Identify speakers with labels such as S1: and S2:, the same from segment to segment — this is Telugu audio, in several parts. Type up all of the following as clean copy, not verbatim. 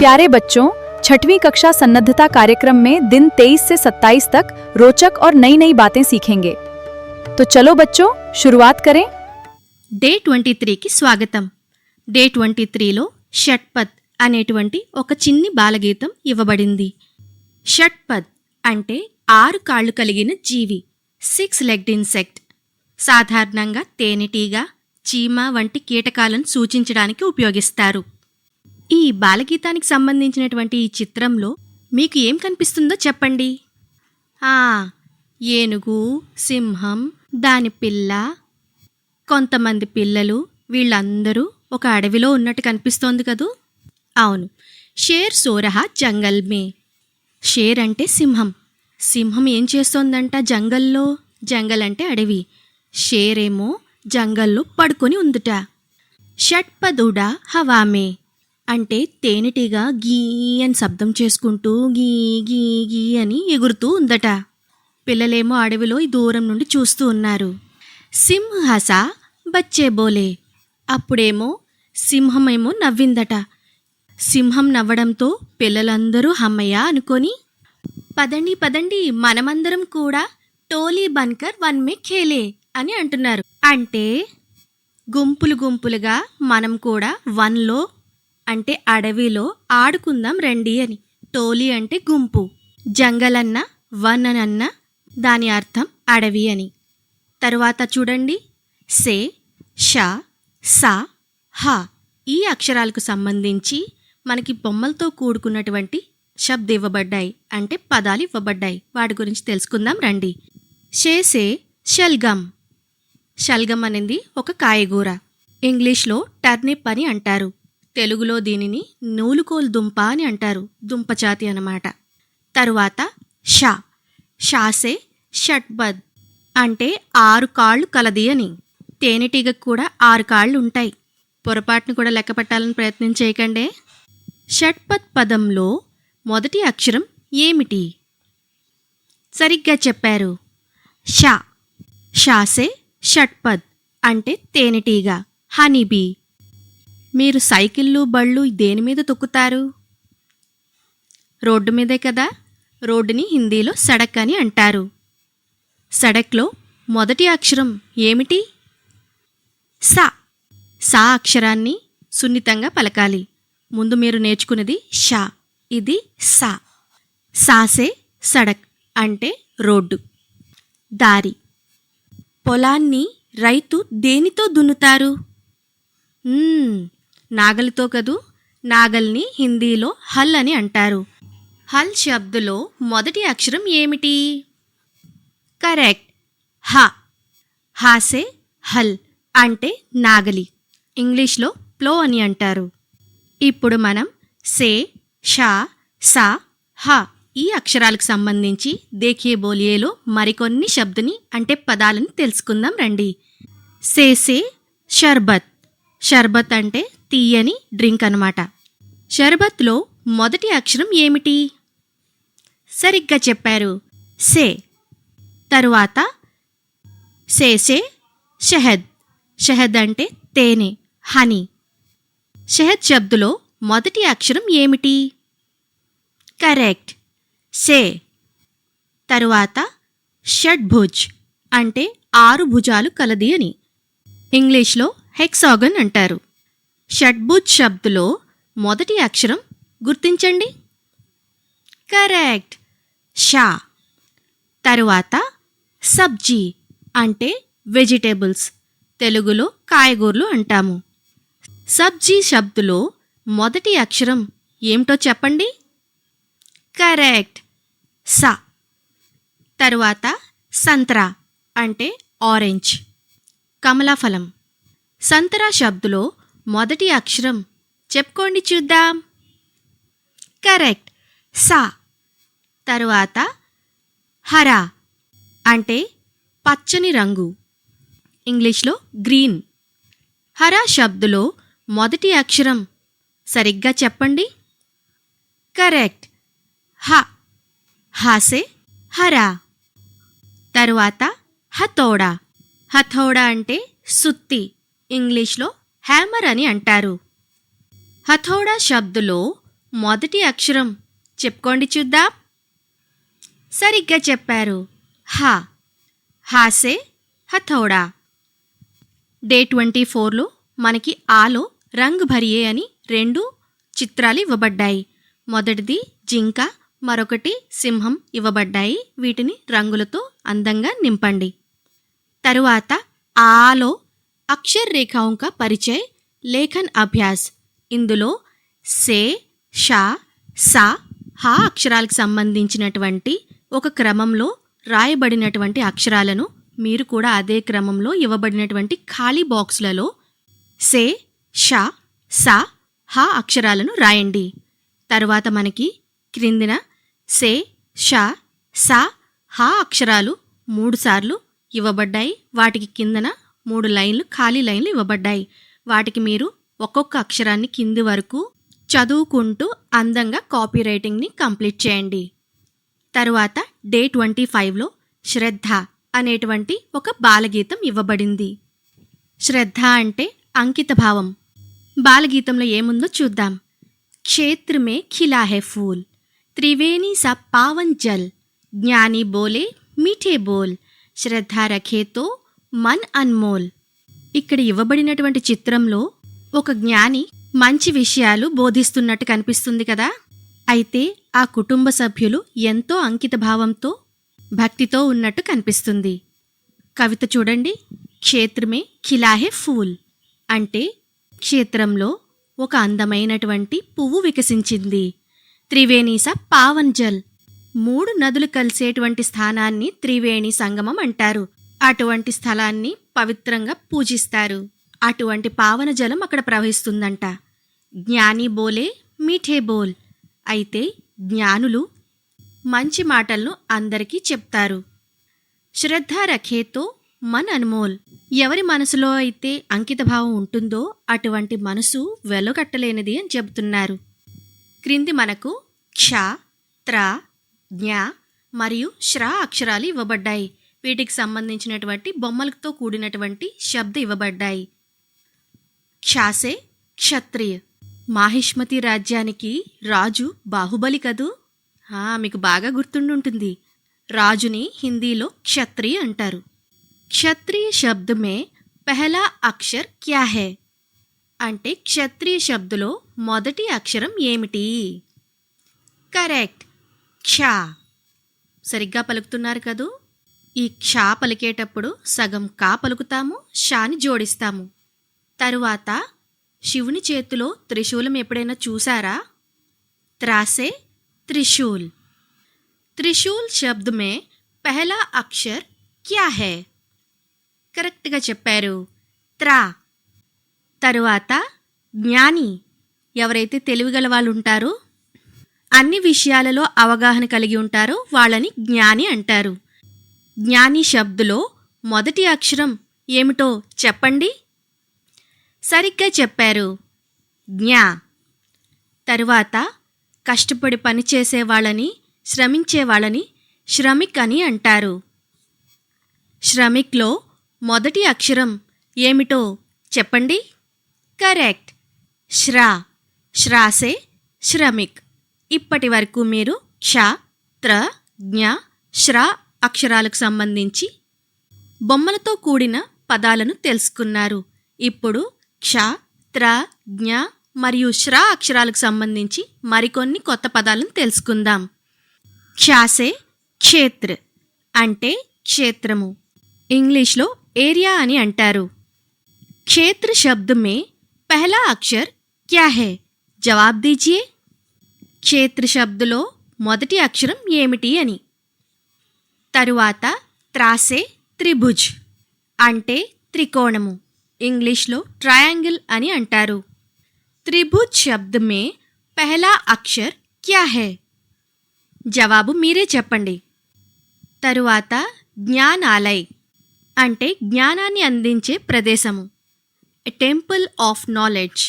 S1: प्यारे बच्चों, 6वीं कक्षा सन्नद्धता कार्यक्रम में दिन 23 से 27 तक रोचक और नई नई बातें सीखेंगे। तो चलो बच्चों, शुरुआत करें।
S2: డే 23కి స్వాగతం. డే 23లో షట్పద్ అనేటువంటి ఒక చిన్ని బాలగీతం ఇవ్వబడింది. షట్పద్ అంటే 6 కాళ్ళు కలిగిన జీవి, 6 లెగ్డ్ ఇన్సెక్ట్. సాధారణంగా తేనెటీగ, చీమ వంటి కీటకాలను సూచించడానికి ఉపయోగిస్తారు. ఈ బాలగీతానికి సంబంధించినటువంటి ఈ చిత్రంలో మీకు ఏం కనిపిస్తుందో చెప్పండి. ఏనుగు, సింహం, దాని పిల్ల, కొంతమంది పిల్లలు, వీళ్ళందరూ ఒక అడవిలో ఉన్నట్టు కనిపిస్తోంది కదూ. అవును, షేర్ సోరహా జంగల్ మే. షేర్ అంటే సింహం. సింహం ఏం చేస్తోందంట జంగల్లో? జంగల్ అంటే అడవి. షేరేమో జంగల్లో పడుకొని ఉందుట. షట్పదుడా హవామే అంటే తేనెటీగ గీ అని శబ్దం చేసుకుంటూ గీ గీ గీ అని ఎగురుతూ ఉందట. పిల్లలేమో అడవిలో దూరం నుండి చూస్తూ ఉన్నారు. సింహ హసా బచ్చే బోలే. అప్పుడేమో సింహమేమో నవ్విందట. సింహం నవ్వడంతో పిల్లలందరూ హమ్మయ్య అనుకొని, పదండి పదండి మనమందరం కూడా టోలీ బన్కర్ వన్ మే ఖేలే అని అంటున్నారు. అంటే గుంపులు గుంపులుగా మనం కూడా వన్లో అంటే అడవిలో ఆడుకుందాం రండి అని. టోలీ అంటే గుంపు, జంగల్ అన్న, వన్ అన్న దాని అర్థం అడవి అని. తరువాత చూడండి, సే, షా, సా, హా ఈ అక్షరాలకు సంబంధించి మనకి బొమ్మలతో కూడుకున్నటువంటి శబ్ద ఇవ్వబడ్డాయి, అంటే పదాలు ఇవ్వబడ్డాయి. వాటి గురించి తెలుసుకుందాం రండి. షేసే షల్గమ్. షల్గమ్ అనేది ఒక కాయగూర. ఇంగ్లీష్లో టర్నిప్ అని అంటారు. తెలుగులో దీనిని నూలుకోలు దుంప అని అంటారు. దుంపజాతి అన్నమాట. తరువాత షా. షాసే షట్పద్ అంటే 6 కాళ్ళు కలది అని. తేనెటీగకు కూడా 6 కాళ్ళు ఉంటాయి. పొరపాటును కూడా లెక్క పెట్టాలని ప్రయత్నం చేయకండే. షట్పద్ పదంలో మొదటి అక్షరం ఏమిటి? సరిగ్గా చెప్పారు, షా. షాసే షట్పద్ అంటే తేనెటీగ, హనీబీ. మీరు సైకిళ్ళు, బళ్ళు దేని మీద తొక్కుతారు? రోడ్డు మీదే కదా. రోడ్డుని హిందీలో సడక్ అని అంటారు. సడక్లో మొదటి అక్షరం ఏమిటి? సా. సా అక్షరాన్ని సున్నితంగా పలకాలి. ముందు మీరు నేర్చుకున్నది షా, ఇది సా. సాసే సడక్ అంటే రోడ్డు, దారి. పొలాన్ని రైతు దేనితో దున్నుతారు? నాగలితో కదూ. నాగల్ని హిందీలో హల్ అని అంటారు. హల్ శబ్దులో మొదటి అక్షరం ఏమిటి? కరెక్ట్, హా. హాసే హల్ అంటే నాగలి. ఇంగ్లీష్లో ప్లో అని అంటారు. ఇప్పుడు మనం సే, షా, సా, హా ఈ అక్షరాలకు సంబంధించి దేఖియే బోలియేలో మరికొన్ని శబ్దని అంటే పదాలను తెలుసుకుందాం రండి. సేసే షర్బత్. షర్బత్ అంటే తీయని డ్రింక్ అన్నమాట. షర్బత్లో మొదటి అక్షరం ఏమిటి? సరిగ్గా చెప్పారు, సే. తరువాత సేసే షహద్. షహద్ అంటే తేనె, హనీ. షహద్ శబ్దులో మొదటి అక్షరం ఏమిటి? కరెక్ట్, సే. తరువాత షడ్భుజ్ అంటే 6 భుజాలు కలది అని. ఇంగ్లీష్లో హెక్సాగన్ అంటారు. షడ్భుజ్ శబ్దులో మొదటి అక్షరం గుర్తించండి. కరెక్ట్, షా. తరువాత సబ్జీ అంటే వెజిటేబుల్స్, తెలుగులో కాయగూరలు అంటాము. సబ్జీ శబ్దులో మొదటి అక్షరం ఏమిటో చెప్పండి. కరెక్ట్, సా. తరువాత సంత్రా అంటే ఆరెంజ్, కమలాఫలం. సంతరా శబ్దులో మొదటి అక్షరం చెప్పుకోండి చూద్దాం. కరెక్ట్, సా. తరువాత హరా అంటే పచ్చని రంగు, ఇంగ్లీష్లో గ్రీన్. హరా శబ్దులో మొదటి అక్షరం సరిగ్గా చెప్పండి. కరెక్ట్, హ. హాసే హరా. తరువాత హథోడా. హథోడా అంటే సుత్తి, ఇంగ్లీష్లో హ్యామర్ అని అంటారు. హథోడా శబ్దులో మొదటి అక్షరం చెప్పుకోండి చూద్దాం. సరిగ్గా చెప్పారు, హా. హాసే హథోడా. డే 24లో మనకి ఆలో రంగ్ భరియే అని 2 చిత్రాలు ఇవ్వబడ్డాయి. మొదటిది జింక, మరొకటి సింహం ఇవ్వబడ్డాయి. వీటిని రంగులతో అందంగా నింపండి. తరువాత ఆలో అక్షర్ రేఖాओं का परिचय లేఖన్ అభ్యాస్. ఇందులో సే, షా, సా, హా అక్షరాలకు సంబంధించినటువంటి ఒక క్రమంలో రాయబడినటువంటి అక్షరాలను మీరు కూడా అదే క్రమంలో ఇవ్వబడినటువంటి ఖాళీ బాక్సులలో సే, షా, సా, హా అక్షరాలను రాయండి. తరువాత మనకి క్రిందిన సే, షా, సా, హా అక్షరాలు 3 సార్లు ఇవ్వబడ్డాయి. వాటికి కిందన 3 లైన్లు, ఖాళీ లైన్లు ఇవ్వబడ్డాయి. వాటికి మీరు ఒక్కొక్క అక్షరాన్ని కింది వరకు చదువుకుంటూ అందంగా కాపీ రైటింగ్ని కంప్లీట్ చేయండి. తరువాత డే 25లో శ్రద్ధ అనేటువంటి ఒక బాలగీతం ఇవ్వబడింది. శ్రద్ధ అంటే అంకిత భావం. బాలగీతంలో ఏముందో చూద్దాం. క్షేత్ర మే ఖిలా హై ఫూల్, త్రివేణి సా పావన్ జల్, జ్ఞాని బోలే మీఠే బోల్, శ్రద్ధ రఖేతో మన్ అన్మోల్. ఇక్కడ ఇవ్వబడినటువంటి చిత్రంలో ఒక జ్ఞాని మంచి విషయాలు బోధిస్తున్నట్టు కనిపిస్తుంది కదా. అయితే ఆ కుటుంబ సభ్యులు ఎంతో అంకిత భావంతో, భక్తితో ఉన్నట్టు కనిపిస్తుంది. కవిత చూడండి. క్షేత్రమే ఖిలాహే ఫూల్ అంటే క్షేత్రంలో ఒక అందమైనటువంటి పువ్వు వికసించింది. త్రివేణీస పావన్ జల్, 3 నదులు కలిసేటువంటి స్థానాన్ని త్రివేణి సంగమం అంటారు. అటువంటి స్థలాన్ని పవిత్రంగా పూజిస్తారు. అటువంటి పావన జలం అక్కడ ప్రవహిస్తుందంట. జ్ఞాని బోలే మీఠే బోల్, అయితే జ్ఞానులు మంచి మాటలను అందరికీ చెప్తారు. శ్రద్ధ రఖేతో మన్ అన్మోల్, ఎవరి మనసులో అయితే అంకితభావం ఉంటుందో అటువంటి మనసు వెలగట్టలేనిది అని చెబుతున్నారు. క్రింది మనకు క్ష, త్ర, జ్ఞ మరియు శ్ర అక్షరాలు ఇవ్వబడ్డాయి. వీటికి సంబంధించినటువంటి బొమ్మలతో కూడినటువంటి శబ్ద ఇవ్వబడ్డాయి. క్షాసే క్షత్రియ, మాహిష్మతి రాజ్యానికి రాజు బాహుబలి కదూ. మీకు బాగా గుర్తుండుంటుంది. రాజుని హిందీలో క్షత్రియ అంటారు. క్షత్రియ శబ్ద మే పెహలా అక్షర్ క్యా హై అంటే క్షత్రియ శబ్దులో మొదటి అక్షరం ఏమిటి? కరెక్ట్, క్ష. సరిగ్గా పలుకుతున్నారు కదూ. ఈ క్ష పలికేటప్పుడు సగం కా పలుకుతాము, షాని జోడిస్తాము. తరువాత శివుని చేతిలో త్రిశూలం ఎప్పుడైనా చూసారా? త్రాసే त्रिशूल, त्रिशूल शब्द में पहला अक्षर क्या है? కరెక్ట్గా చెప్పారు, త్రా. తరువాత జ్ఞాని, ఎవరైతే తెలివిగల వాళ్ళు ఉంటారో, అన్ని విషయాలలో అవగాహన కలిగి ఉంటారో వాళ్ళని జ్ఞాని అంటారు. జ్ఞాని శబ్దులో మొదటి అక్షరం ఏమిటో చెప్పండి. సరిగ్గా చెప్పారు, జ్ఞా. తరువాత కష్టపడి పనిచేసే వాళ్ళని, శ్రమించే వాళ్ళని శ్రమిక్ అని అంటారు. శ్రమిక్లో మొదటి అక్షరం ఏమిటో చెప్పండి. కరెక్ట్, శ్రా. శ్రాసే శ్రమిక్. ఇప్పటి వరకు మీరు క్ష, త్ర, జ్ఞ, శ్ర అక్షరాలకు సంబంధించి బొమ్మలతో కూడిన పదాలను తెలుసుకున్నారు. ఇప్పుడు క్ష, త్ర, జ్ఞ మరియు శ్ర అక్షరాలకు సంబంధించి మరికొన్ని కొత్త పదాలను తెలుసుకుందాం. క్షాసే క్షేత్ర అంటే క్షేత్రము, ఇంగ్లీష్లో ఏరియా అని అంటారు. క్షేత్ర శబ్ద మే పహలా అక్షర్ క్యా హై? జవాబ్ దీజియే. క్షేత్ర శబ్దులో మొదటి అక్షరం ఏమిటి అని. తరువాత త్రాసే త్రిభుజ్ అంటే త్రికోణము, ఇంగ్లీష్లో ట్రయాంగిల్ అని అంటారు. త్రిభుజ్ శబ్ద మే పహలా అక్షర్ క్యా హై? జవాబు మీరే చెప్పండి. తరువాత జ్ఞానాలయ్ అంటే జ్ఞానాన్ని అందించే ప్రదేశము. A temple of knowledge.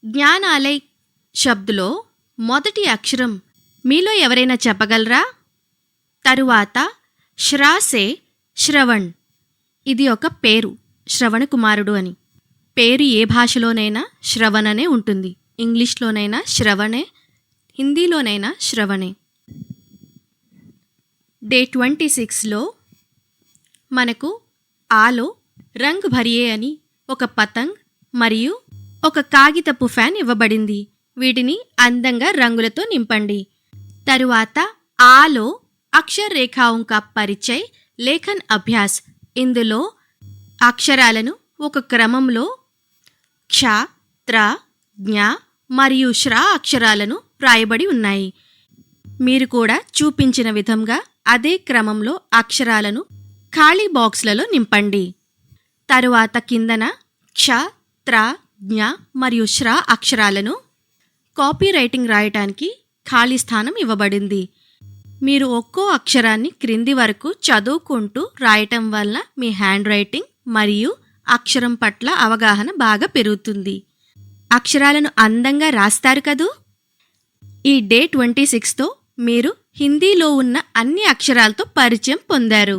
S2: జ్ఞానాలయ్ శబ్దులో మొదటి అక్షరం మీలో ఎవరైనా చెప్పగలరా? తరువాత శ్రాసే శ్రవణ్. ఇది ఒక పేరు, శ్రవణ కుమారుడు అని. పేరు ఏ భాషలోనైనా శ్రవణ్ అనే ఉంటుంది. ఇంగ్లీష్లోనైనా శ్రవణే, హిందీలోనైనా శ్రవణే. డే 26లో మనకు ఆలో రంగ్ భరియే అని ఒక పతంగ్ మరియు ఒక కాగితపు ఫ్యాన్ ఇవ్వబడింది. వీటిని అందంగా రంగులతో నింపండి. తరువాత ఆలో అక్షర్ రేఖాओं का परिचय లేఖన్ అభ్యాస్. ఇందులో అక్షరాలను ఒక క్రమంలో క్ష, త్ర, జ్ఞ మరియు శ్ర అక్షరాలను వ్రాయబడి ఉన్నాయి. మీరు కూడా చూపించిన విధంగా అదే క్రమంలో అక్షరాలను ఖాళీ బాక్స్లలో నింపండి. తరువాత కిందన క్ష, త్ర, జ్ఞ మరియు శ్ర అక్షరాలను కాపీ రైటింగ్ రాయటానికి ఖాళీ స్థానం ఇవ్వబడింది. మీరు ఒక్కో అక్షరాన్ని క్రింది వరకు చదువుకుంటూ రాయటం వల్ల మీ హ్యాండ్ రైటింగ్ మరియు అక్షరం పట్ల అవగాహన బాగా పెరుగుతుంది. అక్షరాలను అందంగా రాస్తారు కదూ. ఈ డే 26తో మీరు హిందీలో ఉన్న అన్ని అక్షరాలతో పరిచయం పొందారు.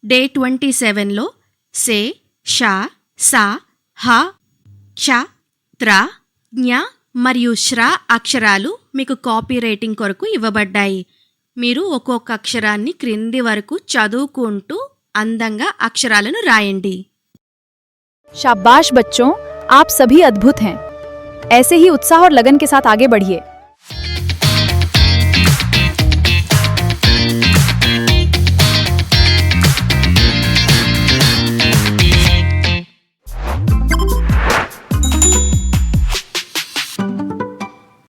S2: డే 27లో సే, షా, సా, హ, క్ష, త్ర, జ్ఞ మరియు శ్ర అక్షరాలు మీకు కాపీ రైటింగ్ కొరకు ఇవ్వబడ్డాయి. మీరు ఒక్కొక్క అక్షరాన్ని క్రింది వరకు చదువుకుంటూ అందంగా అక్షరాలను రాయండి.
S1: शाबाश बच्चों, आप सभी अद्भुत हैं। ऐसे ही उत्साह और लगन के साथ आगे बढ़िए।